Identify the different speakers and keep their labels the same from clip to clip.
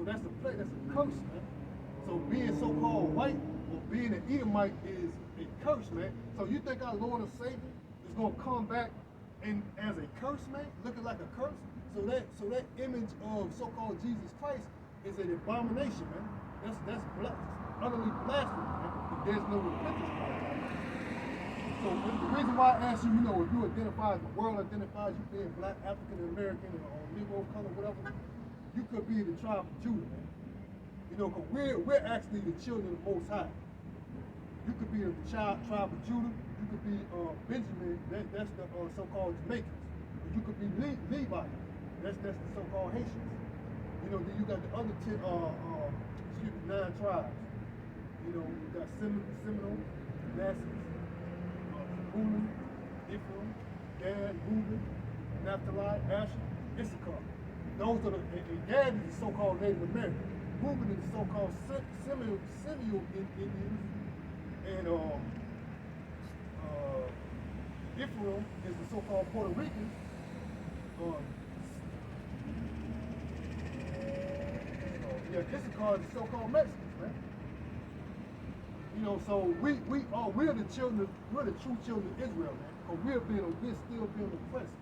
Speaker 1: that's a plague, that's a curse, man. So being so-called white or being an Edomite is a curse, man. So you think our Lord and Savior is gonna come back and as a curse, man, looking like a curse? So that image of so-called Jesus Christ is an abomination, man. That's utterly blasphemy, man. If there's no repentance for it. So the reason why I asked you, if you identify as the world identifies you being black, African American, or Negro color, whatever, you could be the tribe of Judah, man. Because we're actually the children of the Most High. You could be the tribe of Judah. You could be Benjamin. That's the so-called Jamaicans. You could be Levi. That's the so-called Haitians. Then you got the other 9 tribes. You got Seminole, Manasseh, Zebulun, Ephraim, Gad, Reuben, Naphtali, Asher, Issachar. Those are and Gad is the so-called Native American. Reuben is the so-called Simeon Indians, and Ephraim is the so-called Puerto Ricans. Issachar is the so-called Mexicans, man. So we're the children, we're the true children of Israel, man. Because we're still being oppressed,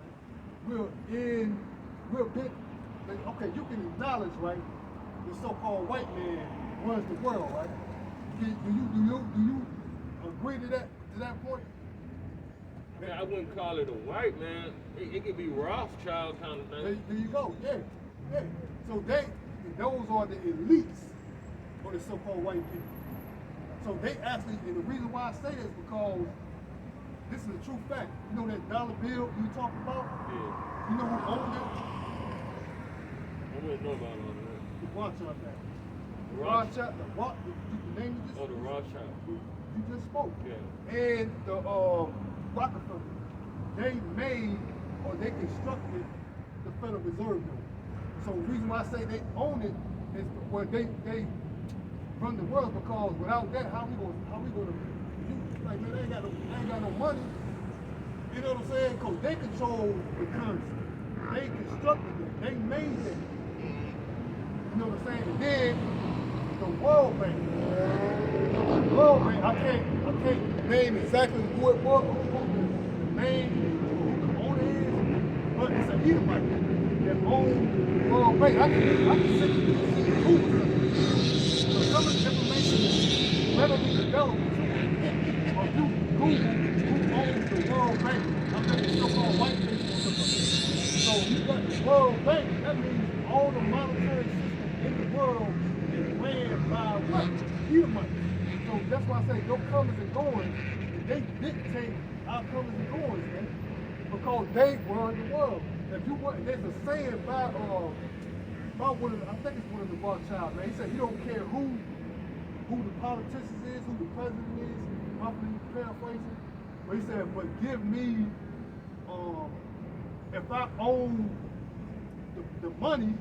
Speaker 1: man. Okay, you can acknowledge, right, the so-called white man runs the world, right? Do you agree to that point?
Speaker 2: Man, I wouldn't call it a white man. It could be Rothschild kind of thing.
Speaker 1: There you go, yeah. So those are the elites of the so-called white people. So they actually, and the reason why I say this is because this is a true fact. You know that dollar bill you talking about?
Speaker 2: Yeah.
Speaker 1: You know who owned it?
Speaker 2: I wouldn't know about all that.
Speaker 1: The Rothschild family.
Speaker 2: The Rothschild.
Speaker 1: The name you just
Speaker 2: Oh, the Rothschild.
Speaker 1: You just spoke.
Speaker 2: Yeah.
Speaker 1: And the Rockefeller, they made or they constructed the Federal Reserve Building. So the reason why I say they own it is they run the world, because without that, how we gonna like, man, they ain't got no money. You know what I'm saying? Because they control the currency. They constructed it. They made it. You know what I'm saying? And then the World Bank. The World Bank, I can't name exactly who it was, who the main owner is, but it's an Edomite that owns the World Bank. I can send you Google. So some of the information is readily available to you. Or you Google who owns the World Bank. I'm talking so-called white people. So you got the World Bank, that means all the monetary system in the world is ran by what? Edomites. So that's why I say your comings and goings, they dictate our comings and goings, man. Because they run the world. If you want, there's a saying by one of the, I think it's one of the Rothschild, man. He said he don't care who the politician is, who the president is, roughly paraphrasing. But he said, but give me, if I own the money,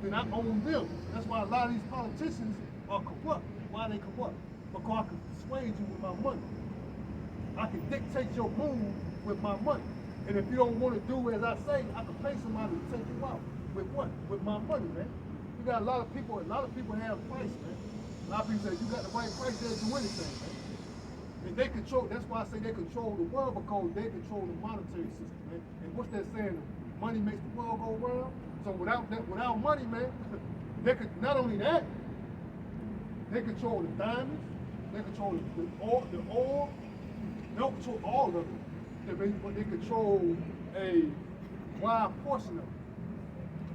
Speaker 1: then I own them. That's why a lot of these politicians are corrupt. Why are they corrupt? Because I can persuade you with my money. I can dictate your move with my money. And if you don't want to do as I say, I can pay somebody to take you out. With what? With my money, man. You got a lot of people have price, man. A lot of people say, you got the right price, they'll do anything, man. And they control, that's why I say they control the world, because they control the monetary system, man. And what's that saying? Money makes the world go round. So without money, man, they could, not only that, they control the diamonds, they control the oil, they don't control all of it. But they control a wide portion of it.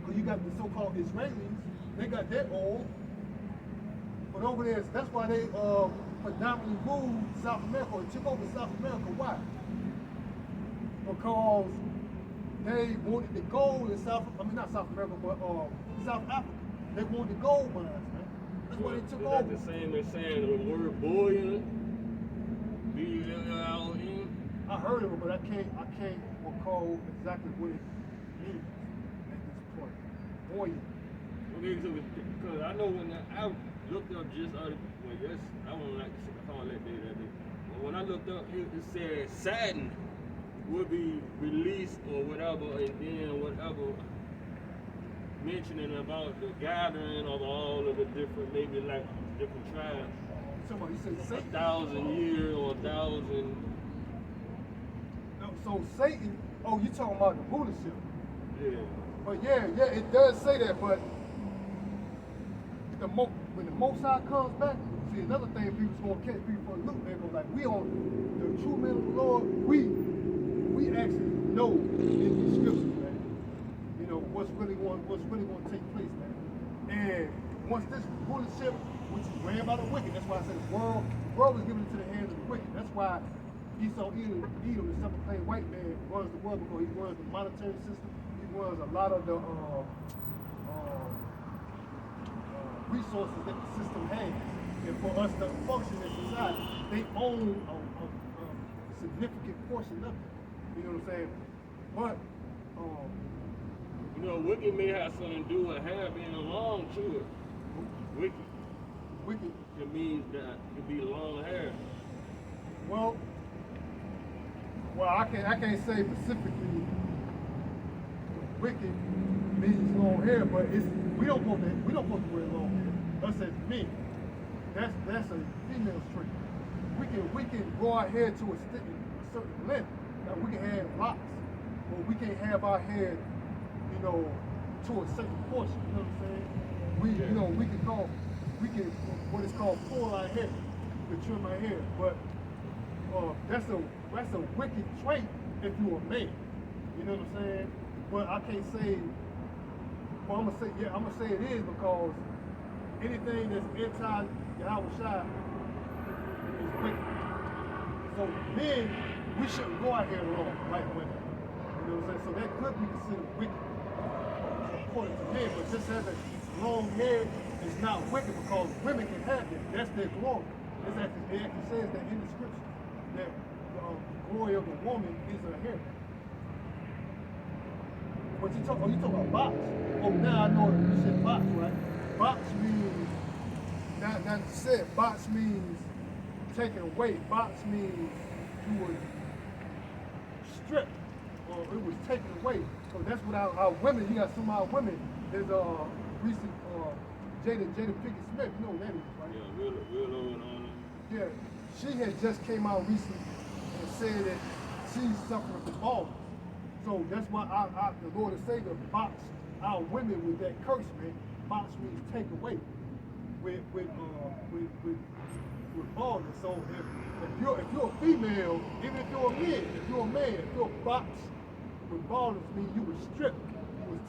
Speaker 1: Because you got the so-called Israelis, they got their oil, but over there, that's why they predominantly moved South America, or took over South America. Why? Because they wanted the gold in South Africa. They wanted the gold mines, man. That's why they took over.
Speaker 2: Is that the same as saying the word bullion? B-U-L-L-E?
Speaker 1: I heard of it, but I can't recall exactly what it means at this point. Bullion.
Speaker 2: Okay, so because I know when I looked up just I don't like to call that day. But when I looked up, it said Saturn would be released or whatever, and then whatever mentioning about the gathering of all of the different, maybe like different tribes.
Speaker 1: You said Satan.
Speaker 2: 1,000 years or 1,000.
Speaker 1: No, so Satan, oh, you talking about the rulership.
Speaker 2: Yeah.
Speaker 1: But yeah, it does say that, but when the Most High comes back, see, another thing people's going to catch people for a loop, they go like, we on the true men of the Lord, we actually know in these scriptures, man, you know, what's really going to take place, man. And once this rulership, which is ran by the wicked, that's why I said the world was given into the hands of the wicked. That's why Esau Edom, the self-proclaimed white man, runs the world, because he runs the monetary system, he runs a lot of the resources that the system has. And for us to function in society, they own a significant portion of it. You know what I'm saying? But
Speaker 2: you know, wicked may have something to do with hair being long to it. Wicked. It means that it be long hair.
Speaker 1: Well, I can't say specifically wicked means long hair, but we don't supposed to wear long hair. Us as men, that's a female trait. We can grow our hair to a certain length. Now we can have locks, but we can't have our hair, you know, to a certain portion. You know what I'm saying? You know, we can what is called pull our hair, to trim our hair, but that's a wicked trait if you're a man. You know what I'm saying? But I can't say. Well, I'm gonna say it is, because anything that's anti-Yahweh Shai is wicked. So men, we shouldn't go out here alone like women. You know what I'm saying? So that could be considered wicked according to men, but just having long hair is not wicked, because women can have it. That's their glory. It actually says that in the scripture, that the glory of the woman is her hair. But you talk about box. Oh, now I know you said box, right? Box means, not you said, box means taken away. Box means you were stripped, or it was taken away. So that's what our women, you got some of our women, there's a recent Jada Pinkett Smith, you know who that is, right?
Speaker 2: Yeah, real old on it.
Speaker 1: Yeah, she had just came out recently and said that she's suffering from baldness. So that's why the Lord is saying to box our women with that curse, man. Box means take away with baldness. So if you're a female, even if you're a man, if you're boxed with baldness, means you were stripped. It was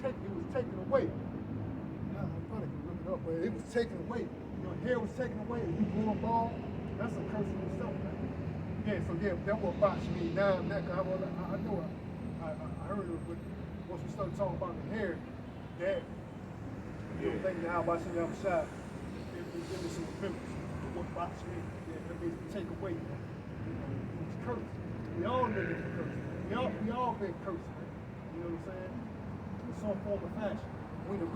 Speaker 1: taken away. I probably can look it up, but it was taken away. Your hair was taken away, and you going bald. That's a curse in itself, man. Yeah, so yeah, that's what box means. Now, I know I heard it, but once we started talking about the hair, that you know, thinking how about you have a shot, it give me some remembrance of what box means. Yeah, that means take away. You know, it's curse. We all live in curse. We all been cursed, man. You know what I'm saying? In some form or fashion. When our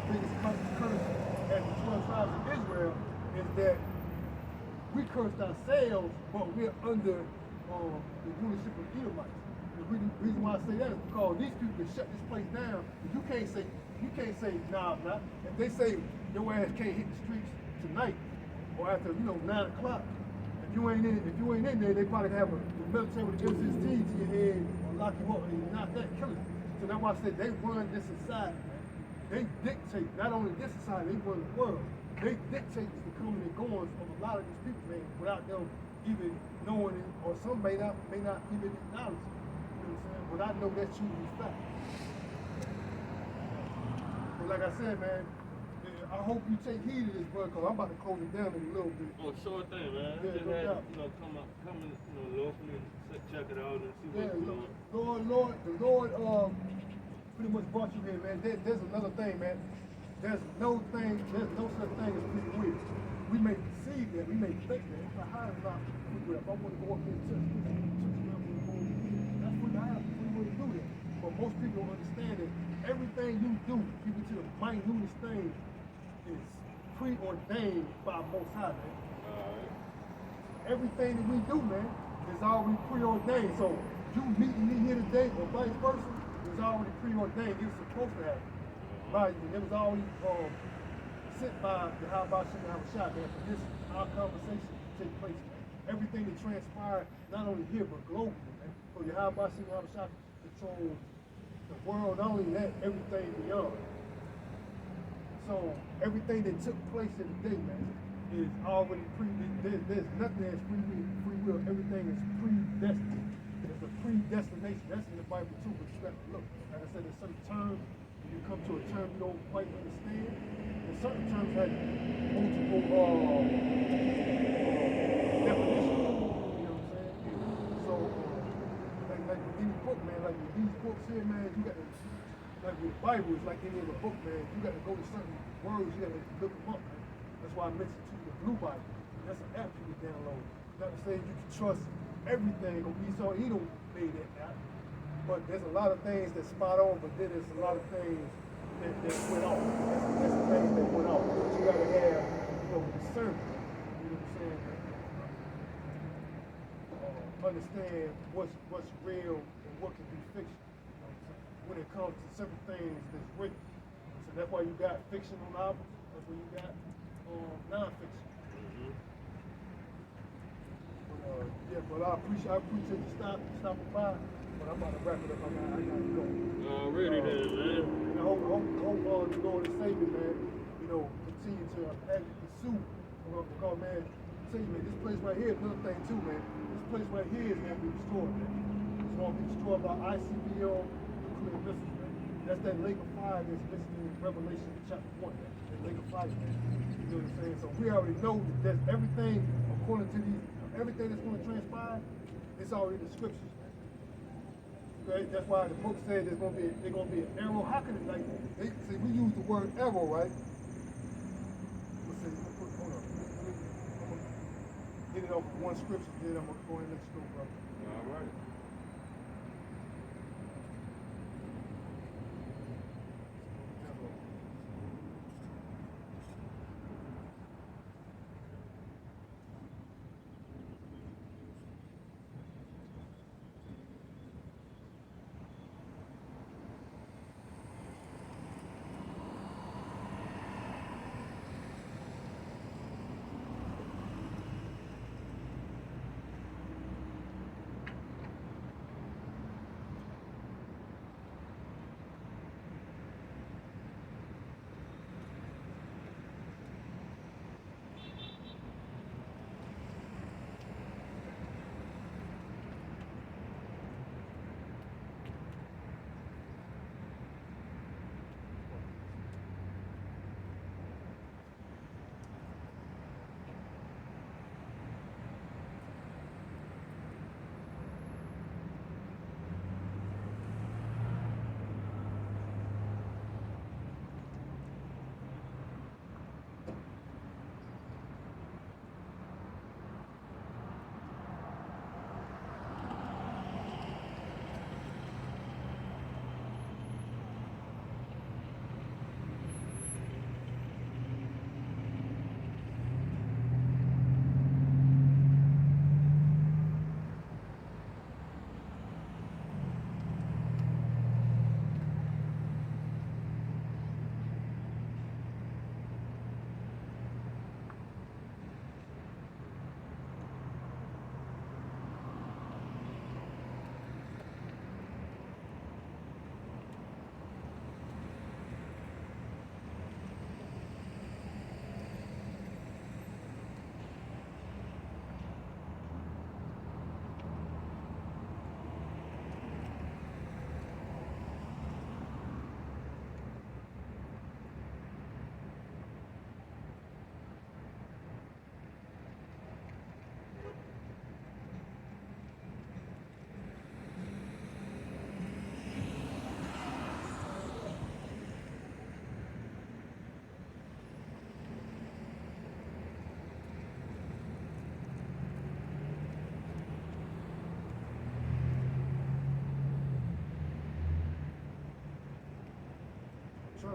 Speaker 1: biggest curse as the 12 tribes of Israel is that we cursed ourselves, but we're under the rulership of Edomites. The reason why I say that is because these people can shut this place down. You can't say nah. If they say your ass can't hit the streets tonight or after 9 o'clock, if you ain't in there, they probably have the military with M16 to your head or lock you up and knock that, kill you. So that's why I said they run this society. They dictate not only this society, they run the world. They dictate the coming and goings of a lot of these people, man, without them even knowing it, or some may not even acknowledge it. You know what I'm saying? But I know that's true to be fact. But like I said, man, I hope you take heed of this, bro, because I'm about to close it down in a little bit.
Speaker 2: Oh, sure thing, man.
Speaker 1: Yeah,
Speaker 2: Just
Speaker 1: no
Speaker 2: had,
Speaker 1: doubt.
Speaker 2: come locally, check it out and see
Speaker 1: Yeah,
Speaker 2: what's going on.
Speaker 1: the Lord pretty much brought you here, man. There's another thing, man. There's no such thing as free will. We may perceive that, we may think that. If I have not free will, if I want to go up there and touch that's free. I have free will to do that. But most people don't understand that everything you do, even to the minutest thing, is preordained by Most High, man. Everything that we do, man, is already preordained. So you meeting me here today, or vice versa, is was already preordained. It was supposed to happen by you. It was already sent by the how about Shimon Havashah, man, for this our conversation to take place, man. Everything that transpired, not only here but globally, man. For your how about Shimon Havashah controls the world, not only that, everything beyond. So everything that took place in the day, man, is already there's nothing that's free will. Everything is predestined. There's a predestination. That's in the Bible too, but you got to look. Like I said, there's certain terms, when you come to a term you don't quite understand, and certain terms have multiple definitions. You know what I'm saying? So, like with any book, man, like with these books here, man, you got to, like with the Bible, it's like any other book, man, you got to go to certain words, you got to look them up, man. That's why I mentioned to you the Blue Bible. That's an app you can download. Not to say you can trust everything on Esau Edom made that app, but there's a lot of things that's spot on, but then there's a lot of things that went off. That's the things that went off. But you got to have, discernment. You know what I'm saying? Understand what's real and what can be fiction. You know what I'm saying? When it comes to certain things that's written. So that's why you got fictional novels. That's why you got non-fiction. But I appreciate you stopping by. But I'm about to wrap it up. I gotta go.
Speaker 2: Already then, man.
Speaker 1: And I hope the Lord and Savior, man, continue to pursue. Because, man, I tell you, man, this place right here is another thing too, man. This place right here is going to be destroyed, man. It's going to be destroyed by ICBO nuclear missiles, man. That's that lake of fire that's listed in Revelation chapter 1, man. That lake of fire, man. You know what I'm saying? So we already know that there's everything according to everything that's going to transpire, it's already in the scriptures, man. Okay? That's why the book said there's going to be an arrow. How can it, like, see, we use the word arrow, right? Let's see, hold on. I'm going to get it off one scripture, then I'm going to go ahead and let you go, brother.
Speaker 2: All right.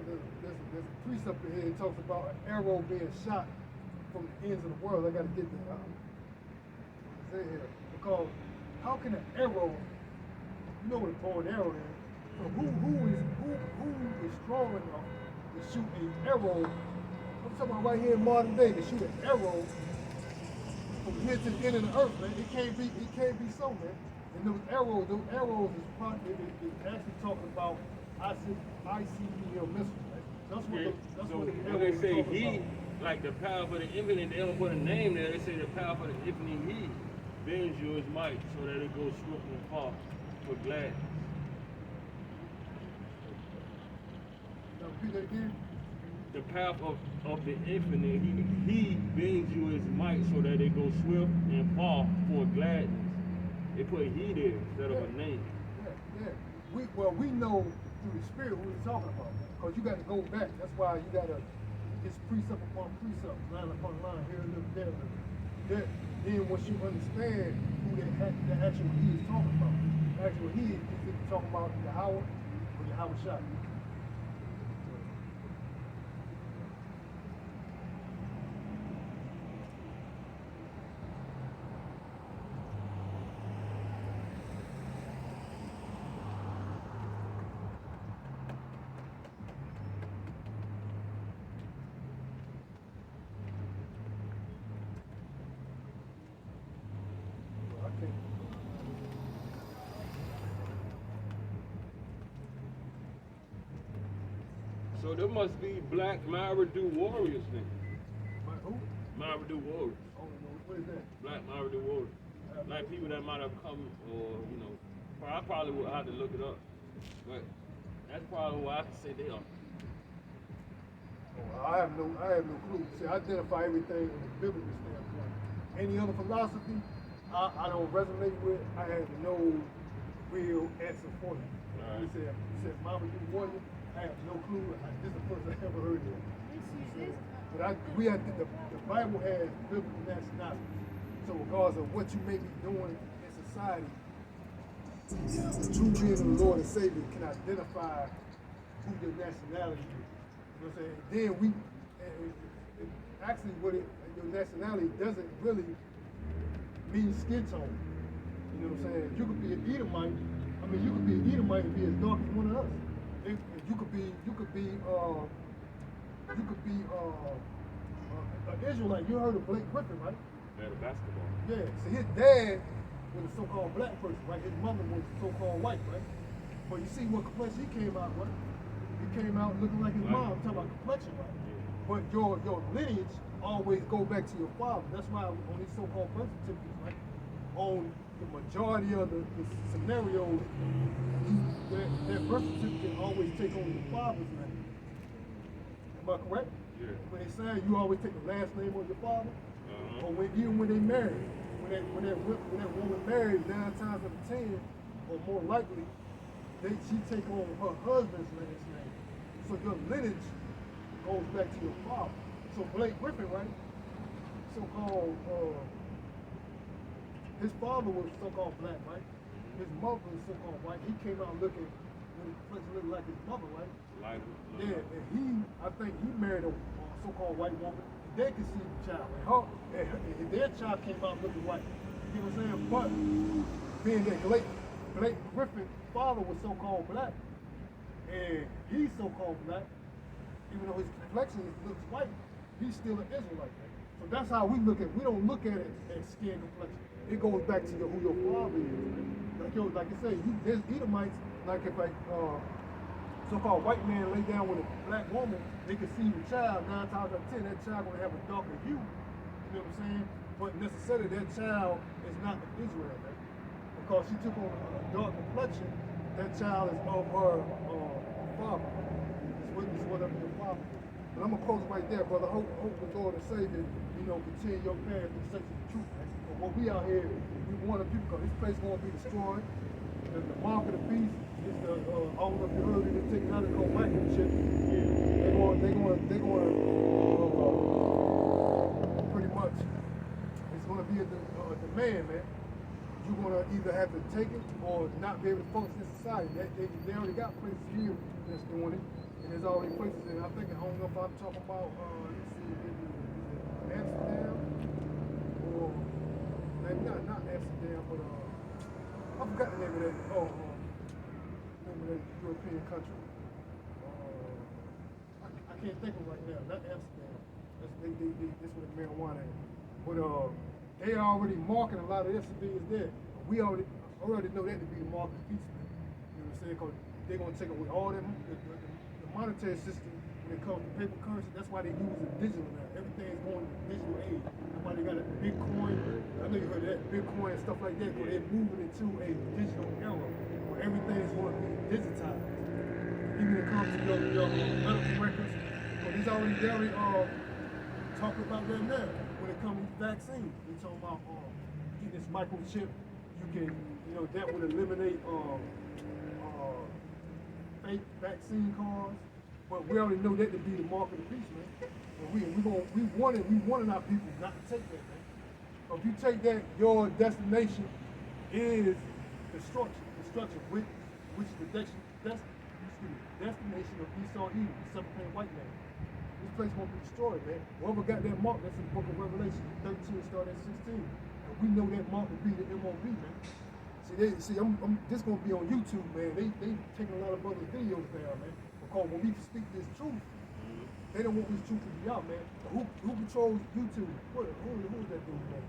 Speaker 1: There's a precept in here that talks about an arrow being shot from the ends of the world. I got to get this out. Say here. Because how can an arrow, you know what a bow and arrow is? So who is strong enough to shoot an arrow? I'm talking about right here in modern day to shoot an arrow from here to the end of the earth, man. It can't be so, man. And those arrows is probably is actually talking about ICBM missiles, man. That's what
Speaker 2: Okay.
Speaker 1: that's
Speaker 2: So
Speaker 1: what the
Speaker 2: when
Speaker 1: arrow
Speaker 2: they
Speaker 1: is
Speaker 2: say
Speaker 1: talking
Speaker 2: he,
Speaker 1: about.
Speaker 2: like the power for the infinite, they don't put a name there. They say the power for the infinite he bends you his might so that it goes swift and far for gladness.
Speaker 1: Now repeat that again.
Speaker 2: The path of the infinite, he bends you his might so that it goes swift and far for gladness. They put he there instead of a name.
Speaker 1: Yeah. We know through the spirit what we're talking about. Because you got to go back. That's why you got to, it's precept upon precept, line upon line, here a little, there a little. Then once you understand who the actual he is talking about, the actual he is talking about Yahweh or Yahweh Shai. I can't.
Speaker 2: So there must be black Marudu warriors then.
Speaker 1: Who?
Speaker 2: Marudu warriors.
Speaker 1: Oh, no, what is that?
Speaker 2: Black Marudu warriors. Like people that might have come or, I probably would have to look it up. But that's probably why I can say they are.
Speaker 1: Oh, I have no clue. See, I identify everything in the biblical standpoint. Any other philosophy, I don't resonate with. I have no real answer for you.
Speaker 2: Right.
Speaker 1: You said Mama you warrior. I have no clue. This is the first I ever heard of it. But the Bible has biblical nationality. So regardless of what you may be doing in society, the true being of the Lord and Savior can identify who your nationality is. You know what I'm saying? Then actually your nationality doesn't really mean skin tone. You know what I'm saying? You could be an Edomite. I mean, you could be an Edomite and be as dark as one of us. You could be an Israelite. You heard of Blake Griffin, right?
Speaker 2: Yeah, the basketball.
Speaker 1: Yeah. So his dad was a so-called black person, right? His mother was so-called white, right? But you see what complexion he came out, right? He came out looking like his mom. I'm talking about complexion, right? But your lineage always go back to your father. That's why on these so-called birth certificates, right? On the majority of the scenarios, that birth certificate always take on your father's name. Am I correct?
Speaker 2: Yeah.
Speaker 1: When they sign, you always take the last name of your father.
Speaker 2: Uh-huh.
Speaker 1: Or even when they marry, when that woman married, 9 times out of 10, or more likely, she take on her husband's last name. So your lineage goes back to your father. So Blake Griffin, right? So-called, his father was so-called black, right? His mother was so-called white. He came out looking like his mother, right? Yeah, and I think he married a so-called white woman. They conceived a child. And their child came out looking white. You know what I'm saying? But being that Blake Griffin's father was so-called black, and he's so-called black, even though his complexion looks white, he's still an Israelite. So that's how we look at it. We don't look at it as skin complexion. It goes back to who your father is. Like you say, there's Edomites, like if so-called white man lay down with a black woman, they conceive a child, 9 times out of 10, that child gonna have a darker hue. You know what I'm saying? But necessarily that child is not an Israelite. Because she took on a dark complexion, that child is of her father. It's whatever your father is. But I'm gonna close right there, brother. Hope the Lord and Savior, continue your path in search of the truth, man. But what we out here, we want to do, because this place gonna be destroyed. The mark of the beast is I don't know if you heard of the technological microchip. They're going pretty much, it's going to be a demand, man. You're going to either have to take it or not be able to function in society. They already got places here that's doing it, and there's already places, and I think, I don't know if I'm talking about, let's see, Amsterdam, or maybe not Amsterdam, but I forgot the name of that. name of that European country? I can't think of it right now. Not Amsterdam. That's where the marijuana is. But they already marking a lot of their civilians there. We already know that to be the mark of peace, man. You know what I'm saying? Because they're gonna take away all them the monetary system when it comes to paper currency. That's why they use it digital now. Everything is going to digital age. That's why they got a Bitcoin. I know you heard of that Bitcoin and stuff like that. Because they're moving into a digital era where everything is going to be digitized. Even when it comes to your medical records, but he's already talking about that now. When it comes to vaccines, they're talking about getting this microchip. You can, that would eliminate fake vaccine cards. But we already know that to be the mark of the beast, man. And we wanted our people not to take that, man. But if you take that, your destination is destruction, which is the destination of Esau Edom, the seven-planet white man. This place won't be destroyed, man. Whoever got that mark, that's in the book of Revelation, 13, starting at 16. And we know that mark will be the MOB, man. I'm just gonna be on YouTube, man. They taking a lot of brothers' videos down, man. Because when we speak this truth, they don't want this truth to be out, man. Who controls YouTube? Who is that dude, man?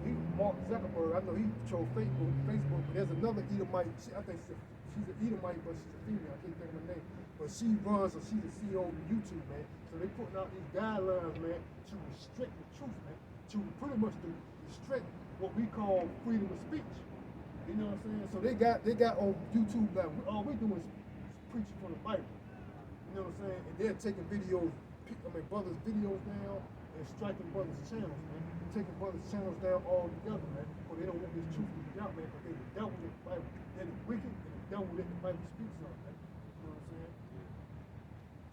Speaker 1: He Mark Zuckerberg. I know he controls Facebook, but there's another Edomite. I think she's an Edomite, but she's a female. I can't think of her name. But she's the CEO of YouTube, man. So they putting out these guidelines, man, to restrict the truth, man. To pretty much to restrict what we call freedom of speech. You know what I'm saying? So they got on YouTube, like, all we do is preaching from the Bible. You know what I'm saying? And they're taking brothers' videos down and striking brothers' channels, man. Taking brothers' channels down all together, man. Because they don't want this truth to be out, man. Because they the devil in the Bible. They're the wicked and the devil that the Bible speaks on, man. You know what I'm saying?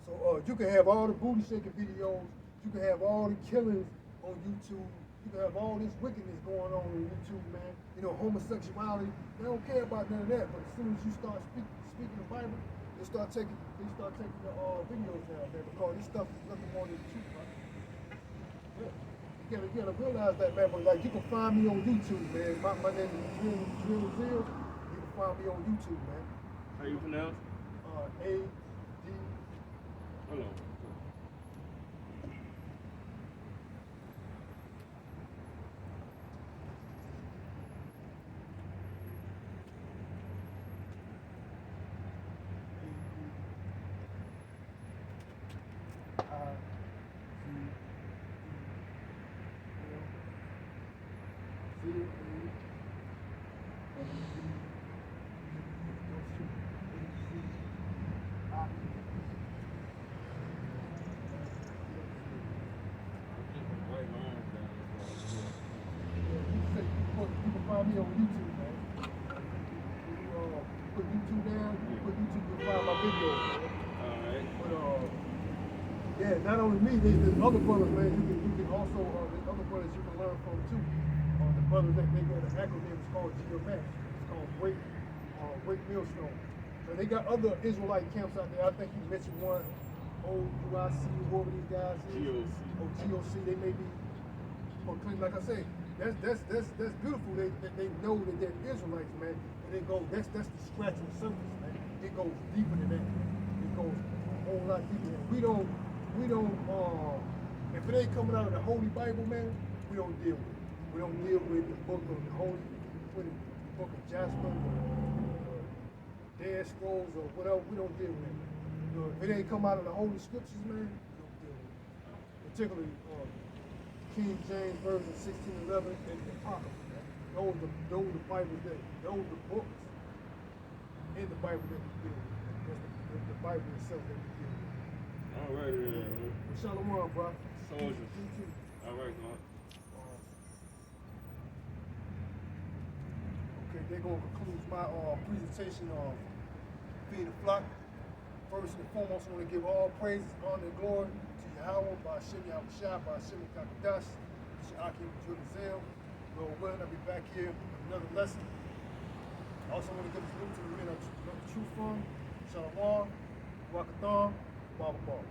Speaker 1: So you can have all the booty shaking videos. You can have all the killings on YouTube. You can have all this wickedness going on YouTube, man. Homosexuality. They don't care about none of that. But as soon as you start speaking the Bible, they start taking the videos down, man. Because this stuff is nothing more than the truth, man. Yeah. You gotta realize that, man. But like, you can find me on YouTube, man. My name is Drill Zil. You can find me on YouTube, man.
Speaker 2: How you pronounce?
Speaker 1: A-D.
Speaker 2: Hold on.
Speaker 1: Me on YouTube, man. You put YouTube down, you'll find my videos, man.
Speaker 2: Alright.
Speaker 1: But not only me, there's other brothers, man. You can also there's other brothers you can learn from too. The brothers that they got an acronym, it's called GMX. It's called Great Millstone. So they got other Israelite camps out there. I think you mentioned one, OUIC, whoever these guys is. GOC. They may be proclaimed, like I say. That's beautiful. They know that they're Israelites, man. And they go, that's the scratching the surface, man. It goes deeper than that. It goes a whole lot deeper. We don't if it ain't coming out of the Holy Bible, man, we don't deal with it. We don't deal with the book of the Holy, with the book of Jasper, Dead Scrolls, or whatever. We don't deal with it. If it ain't come out of the Holy Scriptures, man, we don't deal with it. Particularly King James Version 1611 and the Apocrypha. Those are the Bibles those are the books in the Bible that we deal with. That's the Bible itself that we deal with.
Speaker 2: All right, man.
Speaker 1: Shalom, bro.
Speaker 2: Soldiers. All right, man.
Speaker 1: Okay, they're going to conclude my presentation of Feed the Flock. First and foremost, I want to give all praises, honor, and glory to Yahweh, by Shem Yahushua, by Shem Kakadash, Shakim Judazel. Lord willing, I'll be back here with another lesson. I also want to give this little to the men of True Fun, Shalom, Wakathon, Baba Baba.